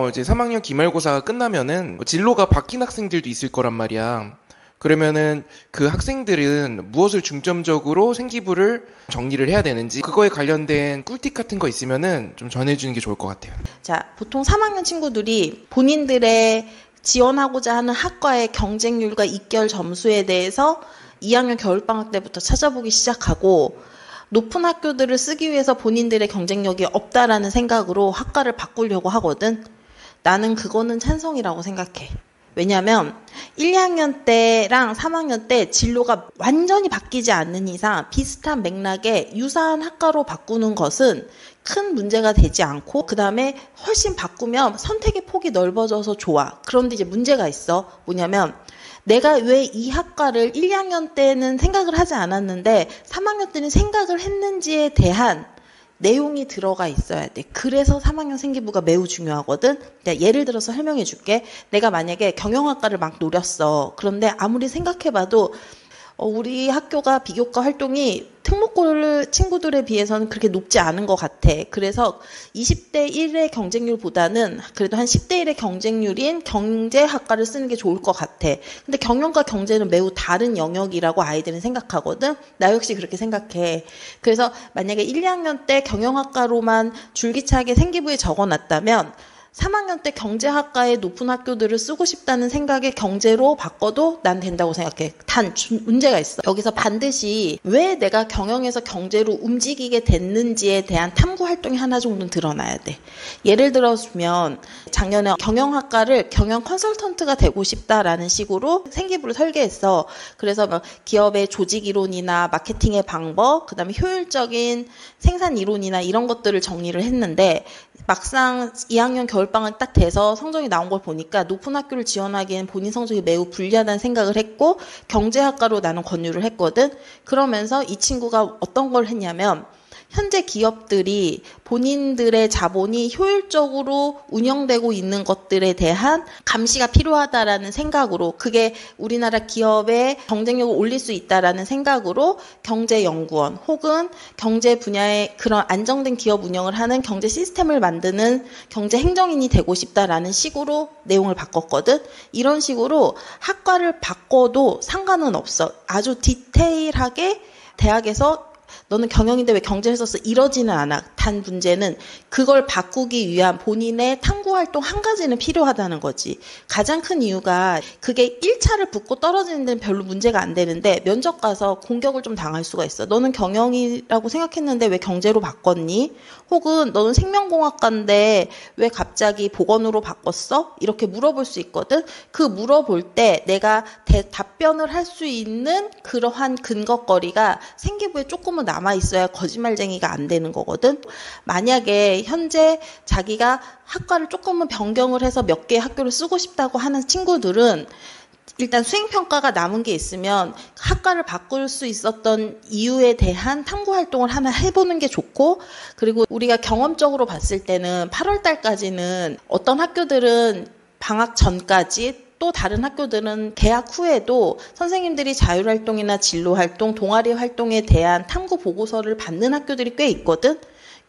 이제 3학년 기말고사가 끝나면은 진로가 바뀐 학생들도 있을 거란 말이야. 그러면은 그 학생들은 무엇을 중점적으로 생기부를 정리를 해야 되는지 그거에 관련된 꿀팁 같은 거 있으면은 좀 전해주는 게 좋을 것 같아요. 자, 보통 3학년 친구들이 본인들의 지원하고자 하는 학과의 경쟁률과 입결 점수에 대해서 2학년 겨울방학 때부터 찾아보기 시작하고 높은 학교들을 쓰기 위해서 본인들의 경쟁력이 없다라는 생각으로 학과를 바꾸려고 하거든. 나는 그거는 찬성이라고 생각해. 왜냐면 1, 2학년 때랑 3학년 때 진로가 완전히 바뀌지 않는 이상 비슷한 맥락에 유사한 학과로 바꾸는 것은 큰 문제가 되지 않고 그 다음에 훨씬 바꾸면 선택의 폭이 넓어져서 좋아. 그런데 이제 문제가 있어. 뭐냐면 내가 왜 이 학과를 1, 2학년 때는 생각을 하지 않았는데 3학년 때는 생각을 했는지에 대한 내용이 들어가 있어야 돼. 그래서 3학년 생기부가 매우 중요하거든. 예를 들어서 설명해 줄게. 내가 만약에 경영학과를 막 노렸어. 그런데 아무리 생각해봐도 우리 학교가 비교과 활동이 특목고를 친구들에 비해서는 그렇게 높지 않은 것 같아. 그래서 20대 1의 경쟁률보다는 그래도 한 10대 1의 경쟁률인 경제학과를 쓰는 게 좋을 것 같아. 근데 경영과 경제는 매우 다른 영역이라고 아이들은 생각하거든. 나 역시 그렇게 생각해. 그래서 만약에 1, 2학년 때 경영학과로만 줄기차게 생기부에 적어놨다면 3학년 때 경제학과의 높은 학교들을 쓰고 싶다는 생각에 경제로 바꿔도 난 된다고 생각해. 단 문제가 있어. 여기서 반드시 왜 내가 경영에서 경제로 움직이게 됐는지에 대한 탐구 활동이 하나 정도는 드러나야 돼. 예를 들어주면 작년에 경영학과를 경영 컨설턴트가 되고 싶다라는 식으로 생기부를 설계했어. 그래서 뭐 기업의 조직 이론이나 마케팅의 방법, 그다음에 효율적인 생산 이론이나 이런 것들을 정리를 했는데 막상 2학년 겨울방학 딱 돼서 성적이 나온 걸 보니까 높은 학교를 지원하기엔 본인 성적이 매우 불리하다는 생각을 했고 경제학과로 나는 권유를 했거든. 그러면서 이 친구가 어떤 걸 했냐면 현재 기업들이 본인들의 자본이 효율적으로 운영되고 있는 것들에 대한 감시가 필요하다라는 생각으로 그게 우리나라 기업의 경쟁력을 올릴 수 있다라는 생각으로 경제연구원 혹은 경제 분야의 그런 안정된 기업 운영을 하는 경제 시스템을 만드는 경제행정인이 되고 싶다라는 식으로 내용을 바꿨거든. 이런 식으로 학과를 바꿔도 상관은 없어. 아주 디테일하게 대학에서 너는 경영인데 왜 경제를 썼어? 이러지는 않아. 단 문제는 그걸 바꾸기 위한 본인의 탐구활동 한 가지는 필요하다는 거지. 가장 큰 이유가 그게 1차를 붙고 떨어지는 데는 별로 문제가 안 되는데 면접 가서 공격을 좀 당할 수가 있어. 너는 경영이라고 생각했는데 왜 경제로 바꿨니? 혹은 너는 생명공학과인데 왜 갑자기 보건으로 바꿨어? 이렇게 물어볼 수 있거든. 그 물어볼 때 내가 답변을 할 수 있는 그러한 근거거리가 생기부에 조금은 남아있어야 거짓말쟁이가 안 되는 거거든. 만약에 현재 자기가 학과를 조금은 변경을 해서 몇 개의 학교를 쓰고 싶다고 하는 친구들은 일단 수행평가가 남은 게 있으면 학과를 바꿀 수 있었던 이유에 대한 탐구 활동을 하나 해보는 게 좋고, 그리고 우리가 경험적으로 봤을 때는 8월 달까지는 어떤 학교들은 방학 전까지 또 다른 학교들은 개학 후에도 선생님들이 자율활동이나 진로활동, 동아리 활동에 대한 탐구 보고서를 받는 학교들이 꽤 있거든.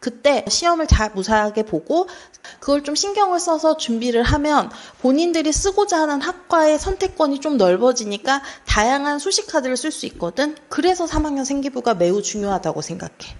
그때 시험을 무사하게 보고 그걸 좀 신경을 써서 준비를 하면 본인들이 쓰고자 하는 학과의 선택권이 좀 넓어지니까 다양한 수시 카드를 쓸 수 있거든. 그래서 3학년 생기부가 매우 중요하다고 생각해.